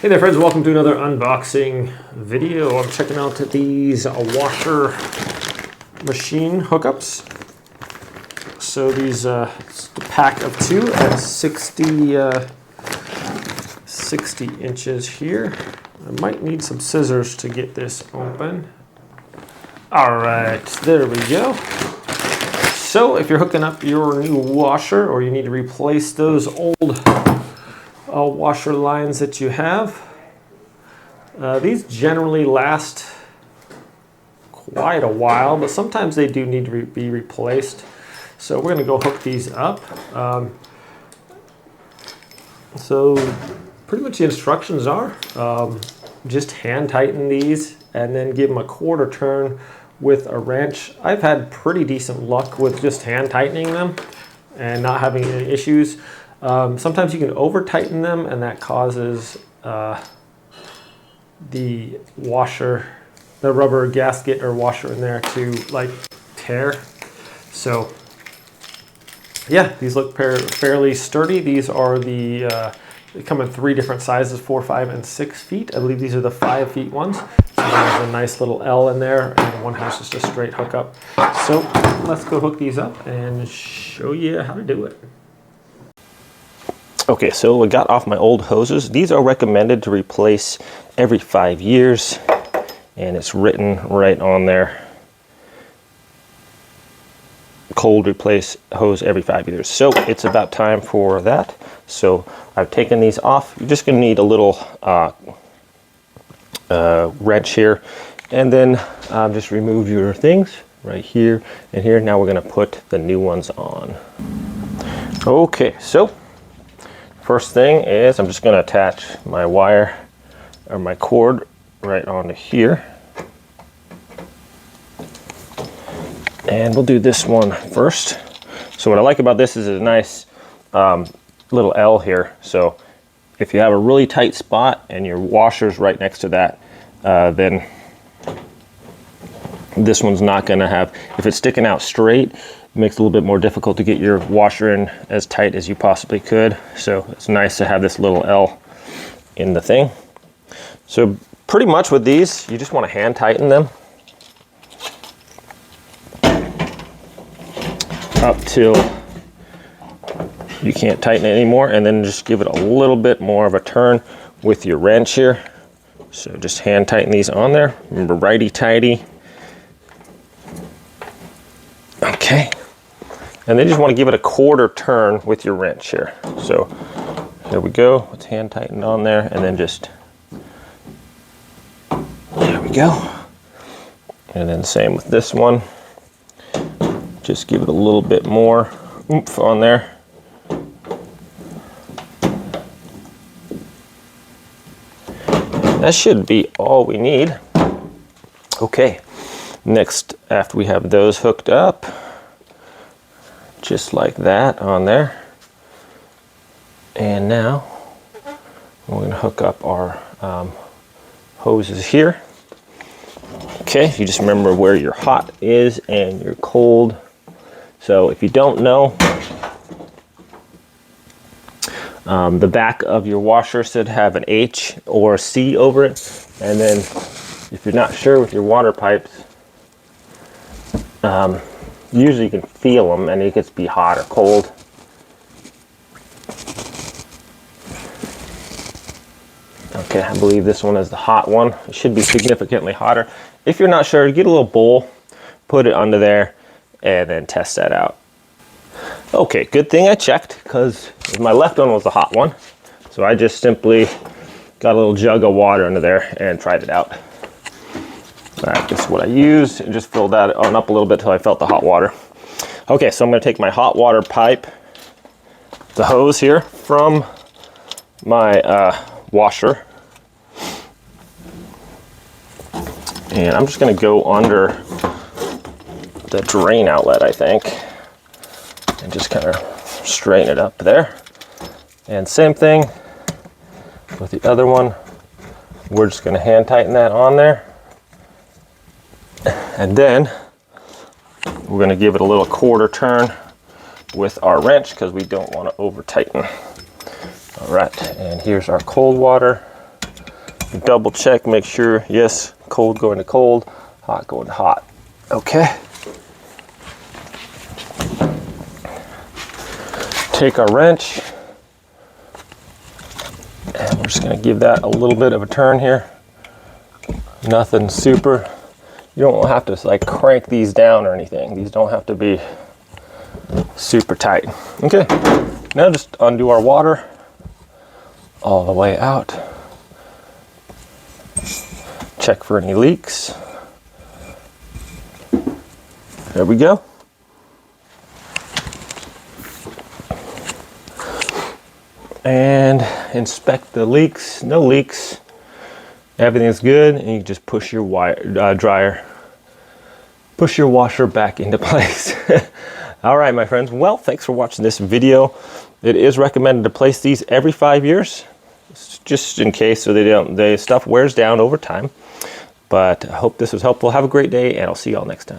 Hey there friends, welcome to another unboxing video. I'm checking out these washer machine hookups. So these, it's a pack of two at 60 inches here. I might need some scissors to get this open. All right, there we go. So if you're hooking up your new washer or you need to replace those old washer lines that you have, these generally last quite a while, but sometimes they do need to be replaced. So we're going to go hook these up. So pretty much the instructions are just hand tighten these and then give them a quarter turn with a wrench. I've had pretty decent luck with just hand tightening them and not having any issues. Sometimes you can over tighten them and that causes the washer, the rubber gasket or washer in there to like tear. So yeah, these look fairly sturdy. These are the, they come in 3 different sizes, 4, 5, and 6 feet. I believe these are the 5 feet ones. So there's a nice little L in there, and one has just a straight hookup. So let's go hook these up and show you how to do it. Okay, so I got off my old hoses. These are recommended to replace every 5 years, and it's written right on there. Cold replace hose every 5 years. So it's about time for that. So I've taken these off. You're just going to need a little wrench here, and then just remove your things right here and here. Now we're going to put the new ones on. Okay, so first thing is I'm just going to attach my wire or my cord right onto here. And we'll do this one first. So what I like about this is a nice little L here. So if you have a really tight spot and your washer's right next to that, then this one's not going to have, if it's sticking out straight, it makes it a little bit more difficult to get your washer in as tight as you possibly could. So it's nice to have this little L in the thing. So pretty much with these, you just want to hand tighten them up till you can't tighten it anymore, and then just give it a little bit more of a turn with your wrench here. So just hand tighten these on there. Remember, righty-tighty. Okay. And then you just want to give it a quarter turn with your wrench here. So there we go. It's hand tightened on there, and then just, there we go. And then same with this one. Just give it a little bit more oomph on there. That should be all we need. Okay, next, after we have those hooked up, just like that on there. And now we're going to hook up our hoses here. Okay, if you just remember where your hot is and your cold. So if you don't know, the back of your washer should have an H or a C over it. And then if you're not sure with your water pipes, usually you can feel them and it gets to be hot or cold. Okay, I believe this one is the hot one. It should be significantly hotter. If you're not sure, get a little bowl, put it under there, and then test that out. Okay, good thing I checked, because my left one was the hot one. So I just simply got a little jug of water under there and tried it out. All right, this is what I used, and just filled that on up a little bit till I felt the hot water. Okay, so I'm gonna take my hot water pipe, the hose here from my washer, and I'm just gonna go under the drain outlet, I think, and just kind of straighten it up there. And same thing with the other one. We're just going to hand tighten that on there, and then we're going to give it a little quarter turn with our wrench because we don't want to over tighten. All right, and here's our cold water. Double check, make sure, yes, cold going to cold, hot going to hot. Okay. Take our wrench, and we're just going to give that a little bit of a turn here. Nothing super. You don't have to like crank these down or anything. These don't have to be super tight. Okay, now just undo our water all the way out. Check for any leaks. There we go. And inspect the leaks. No leaks. Everything's good, and you just push your push your washer back into place. All right, my friends. Well, thanks for watching this video. It is recommended to place these every 5 years, just in case, so the stuff wears down over time. But I hope this was helpful. Have a great day, and I'll see y'all next time.